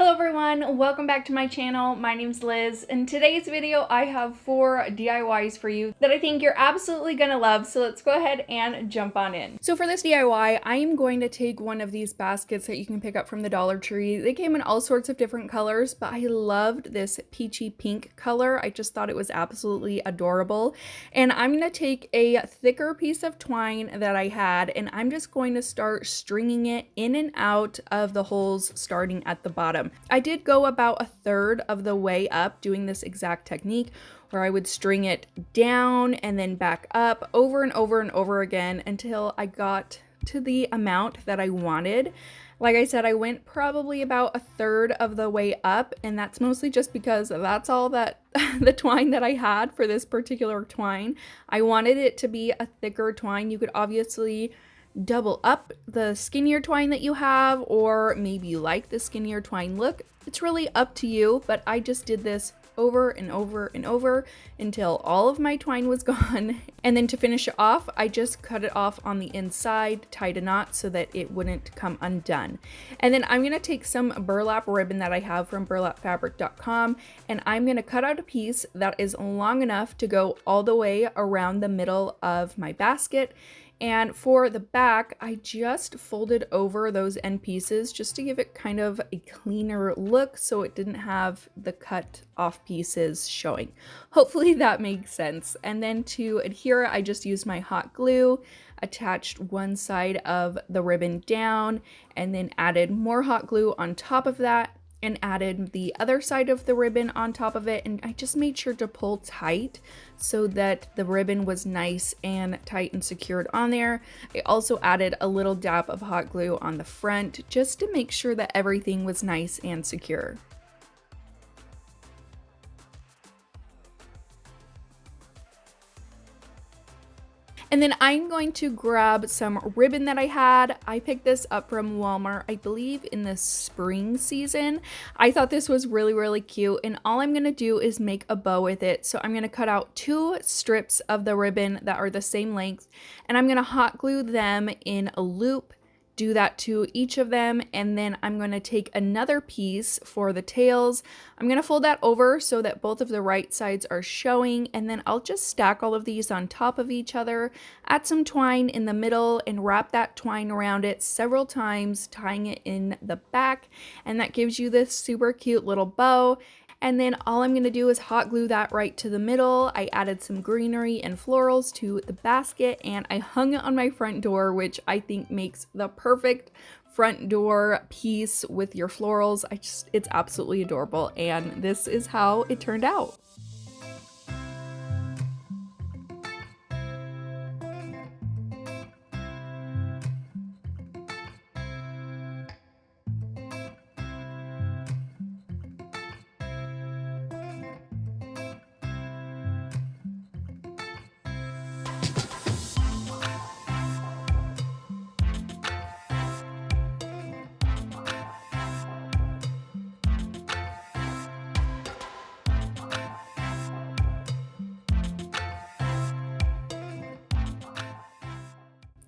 Hello everyone, welcome back to my channel. My name's Liz. In today's video, I have 4 DIYs for you that I think you're absolutely gonna love, so let's go ahead and jump on in. So for this DIY, I am going to take one of these baskets that you can pick up from the Dollar Tree. They came in all sorts of different colors, but I loved this peachy pink color. I just thought it was absolutely adorable. And I'm gonna take a thicker piece of twine that I had, and I'm just going to start stringing it in and out of the holes starting at the bottom. I did go about a third of the way up doing this exact technique where I would string it down and then back up over and over and over again until I got to the amount that I wanted. Like I said, I went probably about a third of the way up, and that's mostly just because that's all that the twine that I had for this particular twine. I wanted it to be a thicker twine. You could obviously double up the skinnier twine that you have, or maybe you like the skinnier twine look. It's really up to you, but I just did this over and over and over until all of my twine was gone. And then to finish it off, I just cut it off on the inside, tied a knot so that it wouldn't come undone. And then I'm gonna take some burlap ribbon that I have from burlapfabric.com, and I'm gonna cut out a piece that is long enough to go all the way around the middle of my basket. And for the back, I just folded over those end pieces just to give it kind of a cleaner look so it didn't have the cut off pieces showing. Hopefully that makes sense. And then to adhere, I just used my hot glue, attached one side of the ribbon down, and then added more hot glue on top of that, and added the other side of the ribbon on top of it, and I just made sure to pull tight so that the ribbon was nice and tight and secured on there. I also added a little dab of hot glue on the front just to make sure that everything was nice and secure. And then I'm going to grab some ribbon that I had. I picked this up from Walmart, I believe in the spring season. I thought this was really, really cute, and all I'm gonna do is make a bow with it. So I'm gonna cut out 2 strips of the ribbon that are the same length, and I'm gonna hot glue them in a loop. Do that to each of them, and then I'm going to take another piece for the tails. I'm going to fold that over so that both of the right sides are showing, and then I'll just stack all of these on top of each other, add some twine in the middle, and wrap that twine around it several times, tying it in the back, and that gives you this super cute little bow. And then all I'm gonna do is hot glue that right to the middle. I added some greenery and florals to the basket, and I hung it on my front door, which I think makes the perfect front door piece with your florals. It's absolutely adorable, and this is how it turned out.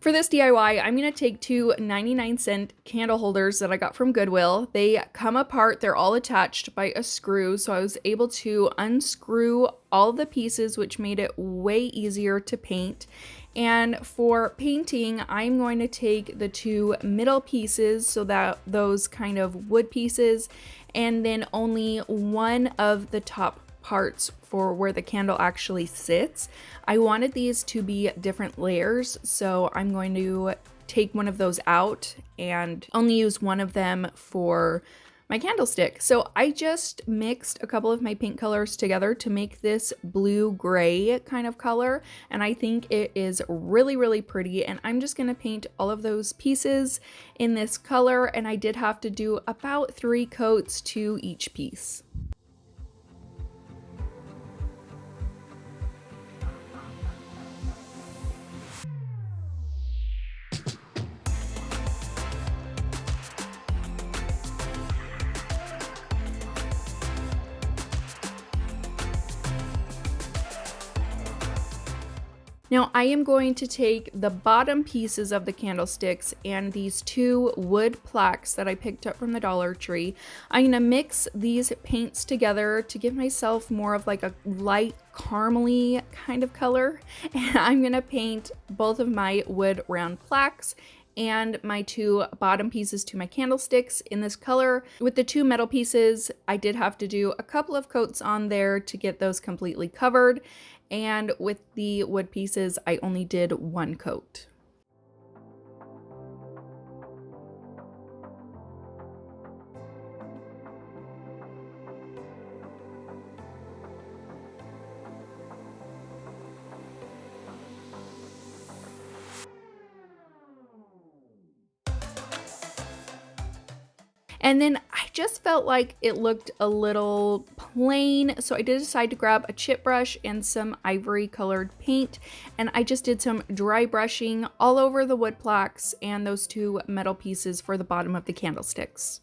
For this DIY, I'm going to take 2 99-cent candle holders that I got from Goodwill. They come apart, they're all attached by a screw, so I was able to unscrew all the pieces, which made it way easier to paint. And for painting, I'm going to take the 2 middle pieces, so that those kind of wood pieces, and then only one of the top parts for where the candle actually sits. I wanted these to be different layers, so I'm going to take one of those out and only use one of them for my candlestick. So I just mixed a couple of my pink colors together to make this blue-gray kind of color, and I think it is really, really pretty. And I'm just gonna paint all of those pieces in this color, and I did have to do about 3 coats to each piece. Now I am going to take the bottom pieces of the candlesticks and these 2 wood plaques that I picked up from the Dollar Tree. I'm going to mix these paints together to give myself more of like a light caramely kind of color. And I'm going to paint both of my wood round plaques and my 2 bottom pieces to my candlesticks in this color. With the 2 metal pieces, I did have to do a couple of coats on there to get those completely covered. And with the wood pieces, I only did 1 coat. And then I just felt like it looked a little plain, so I did decide to grab a chip brush and some ivory colored paint, and I just did some dry brushing all over the wood plaques and those 2 metal pieces for the bottom of the candlesticks.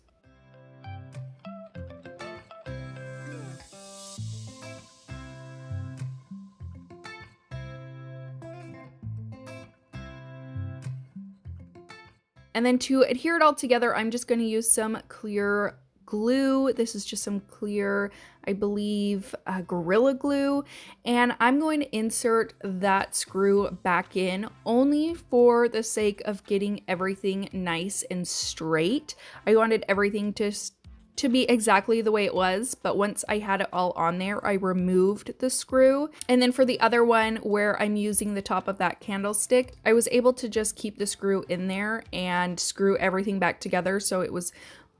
And then to adhere it all together, I'm just going to use some clear glue. This is just some clear, I believe, Gorilla Glue. And I'm going to insert that screw back in only for the sake of getting everything nice and straight. I wanted everything to be exactly the way it was, but once I had it all on there, I removed the screw. And then for the other one where I'm using the top of that candlestick, I was able to just keep the screw in there and screw everything back together so it was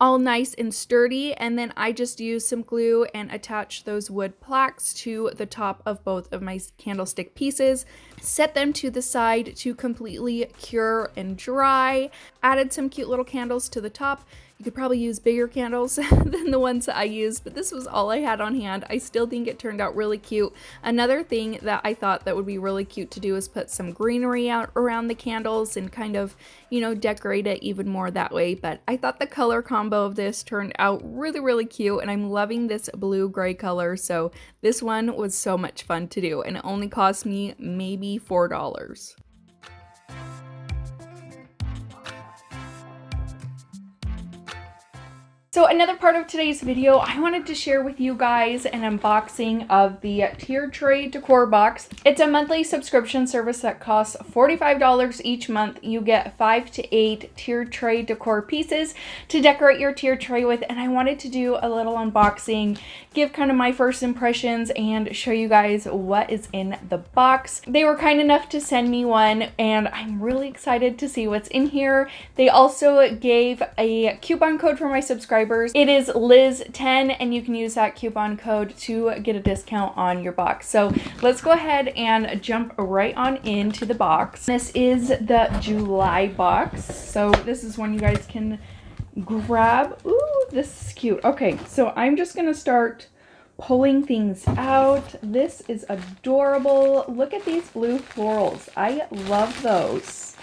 all nice and sturdy. And then I just used some glue and attached those wood plaques to the top of both of my candlestick pieces, set them to the side to completely cure and dry, added some cute little candles to the top. You could probably use bigger candles than the ones that I used, but this was all I had on hand. I still think it turned out really cute. Another thing that I thought that would be really cute to do is put some greenery out around the candles and kind of, you know, decorate it even more that way. But I thought the color combo of this turned out really, really cute, and I'm loving this blue-gray color. So this one was so much fun to do, and it only cost me maybe $4. So another part of today's video, I wanted to share with you guys an unboxing of the Tier Tray Decor box. It's a monthly subscription service that costs $45 each month. You get 5 to 8 Tier Tray Decor pieces to decorate your tier tray with, and I wanted to do a little unboxing, give kind of my first impressions, and show you guys what is in the box. They were kind enough to send me one, and I'm really excited to see what's in here. They also gave a coupon code for my subscribers. It is Liz10, and you can use that coupon code to get a discount on your box. So let's go ahead and jump right on into the box. This is the July box. So this is one you guys can grab. Ooh, this is cute. Okay, so I'm just gonna start pulling things out. This is adorable. Look at these blue florals. I love those.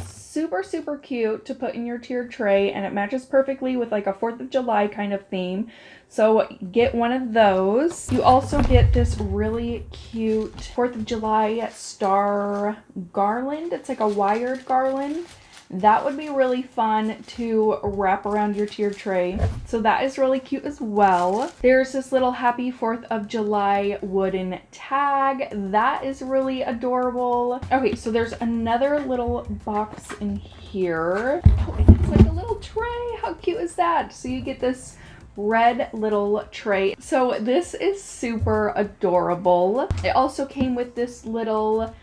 Super, super cute to put in your tiered tray, and it matches perfectly with like a 4th of July kind of theme. So get one of those. You also get this really cute 4th of July star garland. It's like a wired garland. That would be really fun to wrap around your tier tray. So that is really cute as well. There's this little happy 4th of July wooden tag. That is really adorable. Okay, so there's another little box in here. Oh, and it's like a little tray. How cute is that? So you get this red little tray. So this is super adorable. It also came with this little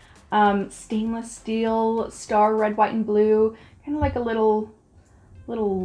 stainless steel star, red, white, and blue, kind of like a little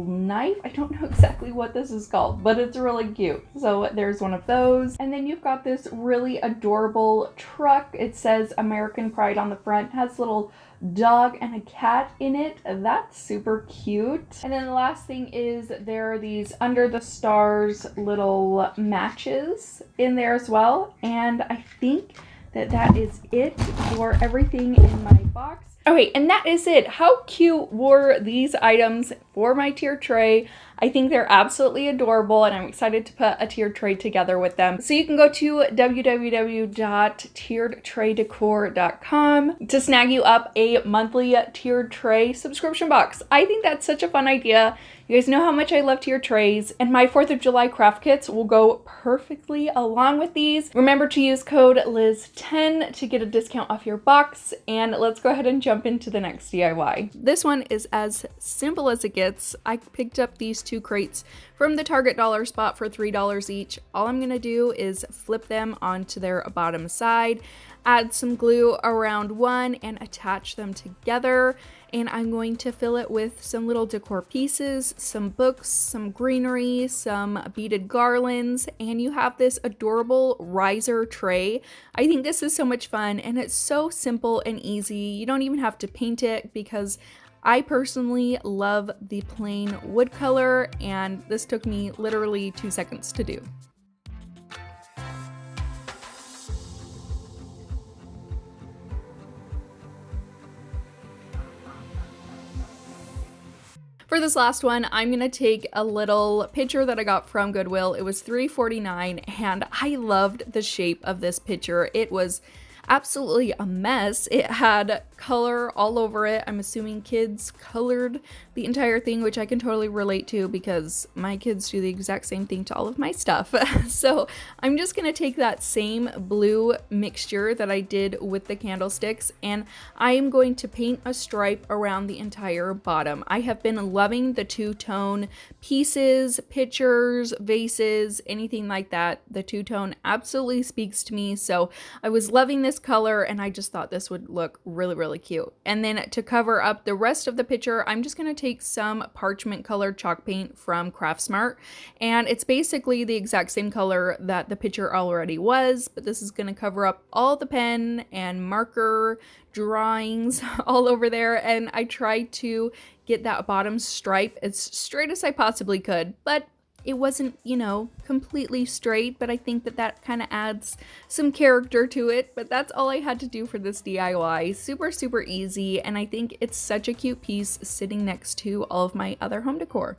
knife. I don't know exactly what this is called, but it's really cute. So there's one of those. And then you've got this really adorable truck. It says American Pride on the front, has a little dog and a cat in it. That's super cute. And then the last thing is there are these under the stars little matches in there as well. And I think that is it for everything in my box. Okay, and that is it. How cute were these items for my tiered tray? I think they're absolutely adorable, and I'm excited to put a tiered tray together with them. So you can go to www.tieredtraydecor.com to snag you up a monthly tiered tray subscription box. I think that's such a fun idea. You guys know how much I love tiered trays, and my 4th of July craft kits will go perfectly along with these. Remember to use code Liz10 to get a discount off your box, and let's go ahead and jump into the next DIY. This one is as simple as it gets. I picked up these 2 crates from the Target dollar spot for $3 each. All I'm gonna do is flip them onto their bottom side, add some glue around one, and attach them together. And I'm going to fill it with some little decor pieces, some books, some greenery, some beaded garlands, and you have this adorable riser tray. I think this is so much fun, and it's so simple and easy. You don't even have to paint it because I personally love the plain wood color, and this took me literally 2 seconds to do. For this last one, I'm gonna take a little picture that I got from Goodwill. It was $3.49, and I loved the shape of this picture. It was absolutely a mess. It had color all over it. I'm assuming kids colored the entire thing, which I can totally relate to because my kids do the exact same thing to all of my stuff. So I'm just gonna take that same blue mixture that I did with the candlesticks, and I am going to paint a stripe around the entire bottom. I have been loving the two-tone pieces, pictures, vases, anything like that. The two-tone absolutely speaks to me, so I was loving this color, and I just thought this would look really, really cute. And then to cover up the rest of the picture, I'm just going to take some parchment colored chalk paint from Craftsmart, and it's basically the exact same color that the picture already was, but this is going to cover up all the pen and marker drawings all over there. And I tried to get that bottom stripe as straight as I possibly could, but it wasn't, you know, completely straight, but I think that that kind of adds some character to it. But that's all I had to do for this DIY. Super, super easy, and I think it's such a cute piece sitting next to all of my other home decor.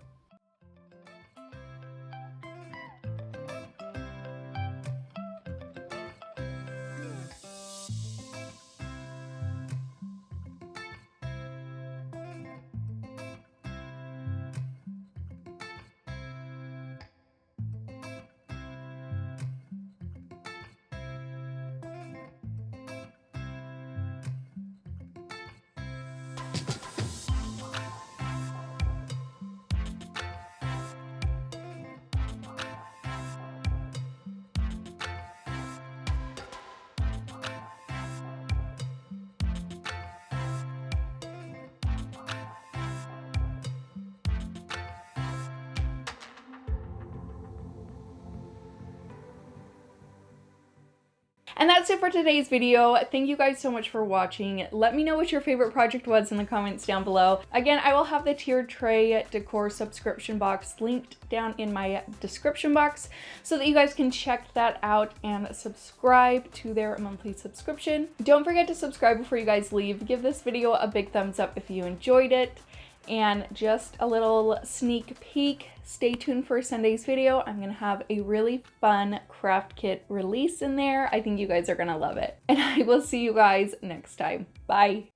And that's it for today's video. Thank you guys so much for watching. Let me know what your favorite project was in the comments down below. Again, I will have the tiered tray decor subscription box linked down in my description box so that you guys can check that out and subscribe to their monthly subscription. Don't forget to subscribe before you guys leave. Give this video a big thumbs up if you enjoyed it. And just a little sneak peek, stay tuned for Sunday's video. I'm gonna have a really fun craft kit release in there. I think you guys are gonna love it. And I will see you guys next time. Bye.